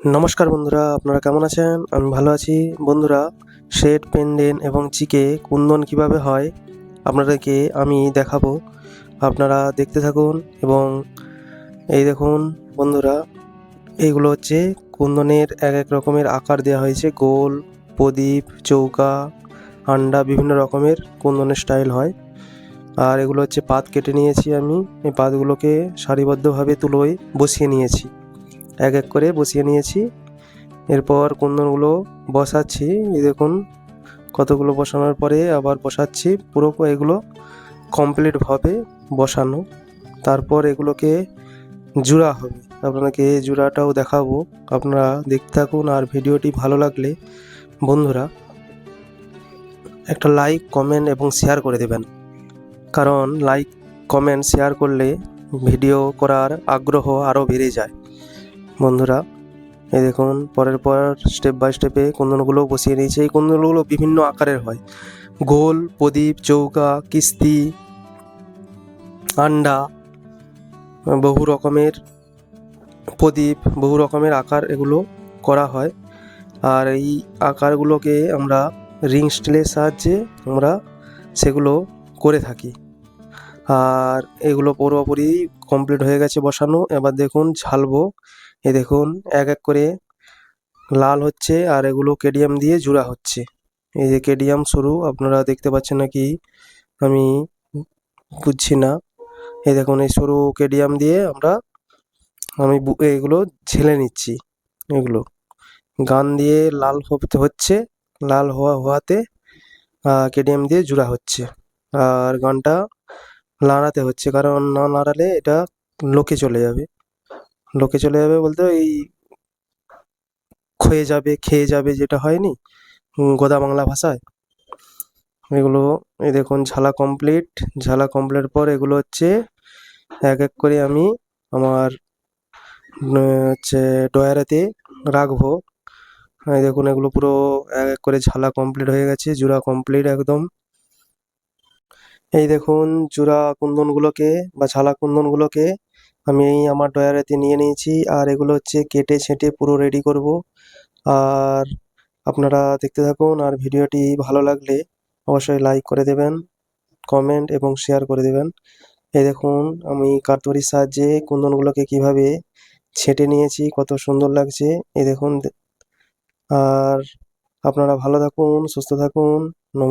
নমস্কার বন্ধুরা, আপনারা কেমন আছেন? আমি ভালো আছি। বন্ধুরা, শেড, পেন্ডেন্ট এবং চিকে কুন্দন কিভাবে হয় আপনাদেরকে আমি দেখাবো। আপনারা দেখতে থাকুন। এবং এই দেখুন বন্ধুরা, এইগুলো হচ্ছে কুন্দনের এক এক রকমের আকার দেওয়া হয়েছে। গোল, প্রদীপ, চৌকা, আন্ডা, বিভিন্ন রকমের কুন্দনের স্টাইল হয়। আর এগুলো হচ্ছে পাত কেটে নিয়েছি আমি। এই পাতগুলোকে সারিবদ্ধভাবে তুলোয় বসিয়ে নিয়েছি, এক এক করে বসিয়ে নিয়েছি। এরপর কুন্দনগুলো বসাচ্ছি। এই দেখুন কতগুলো বসানোর পরে আবার বসাচ্ছি। পুরো এগুলো কমপ্লিটভাবে বসানো। তারপর এগুলোকে জোড়া হবে, আপনাকে জোড়াটাও দেখাবো। আপনারা দেখতে থাকুন। আর ভিডিওটি ভালো লাগলে বন্ধুরা একটা লাইক, কমেন্ট এবং শেয়ার করে দেবেন, কারণ লাইক, কমেন্ট, শেয়ার করলে ভিডিও করার আগ্রহ আরও বেড়ে যায়। বন্ধুরা, এই দেখুন পরের পর স্টেপ বাই স্টেপে কুন্দনগুলো বসিয়ে নিয়েছি। এই কুন্দনগুলো বিভিন্ন আকারের হয়: গোল, প্রদীপ, চৌকা, কিস্তি, আন্ডা, বহু রকমের প্রদীপ, বহু রকমের আকার এগুলো করা হয়। আর এই আকারগুলোকে আমরা রিং স্টিলের সাহায্যে আমরা সেগুলো করে থাকি। আর এগুলো পুরোপুরি কমপ্লিট হয়ে গেছে বসানো। এবার দেখুন ঝালবো। এই দেখুন এক এক করে লাল হচ্ছে আর এগুলো কেডিয়াম দিয়ে জোড়া হচ্ছে। এই যে কেডিয়াম সরু, আপনারা দেখতে পাচ্ছেন নাকি আমি বুঝছি না। এই দেখুন এই সরু কেডিয়াম দিয়ে আমি এগুলো ঝেলে নিচ্ছি। এগুলো গান দিয়ে লাল হচ্ছে, লাল হওয়াতে কেডিয়াম দিয়ে জোড়া হচ্ছে। আর গানটা নাড়াতে হচ্ছে, কারণ না নাড়ালে এটা লোকে চলে যাবে। লোকে চলে যাবে বলতে এই খেয়ে যাবে, যেটা হয়নি গোদা বাংলা ভাষায়। এগুলো এই দেখুন ঝালা কমপ্লিট। ঝালা কমপ্লিট পর এগুলো হচ্ছে এক এক করে আমি আমার হচ্ছে ডয়ারেতে রাখবো। এই দেখুন এগুলো পুরো এক এক করে ঝালা কমপ্লিট হয়ে গেছে, জোড়া কমপ্লিট একদম। এই দেখুন জোড়া কুন্দনগুলোকে বা ঝালা কুন্দনগুলোকে আমি আমার ডয়ারেতে নিয়ে নিয়েছি। আর এগুলো হচ্ছে কেটে ছেঁটে পুরো রেডি করব। আর আপনারা দেখতে থাকুন। আর ভিডিওটি ভালো লাগলে অবশ্যই লাইক করে দেবেন, কমেন্ট এবং শেয়ার করে দেবেন। এই দেখুন আমি কাটুরির সাহায্যে কুন্দনগুলোকে কিভাবে ছেঁটে নিয়েছি, কত সুন্দর লাগছে। এই দেখুন। আর আপনারা ভালো থাকুন, সুস্থ থাকুন। নমস্কার।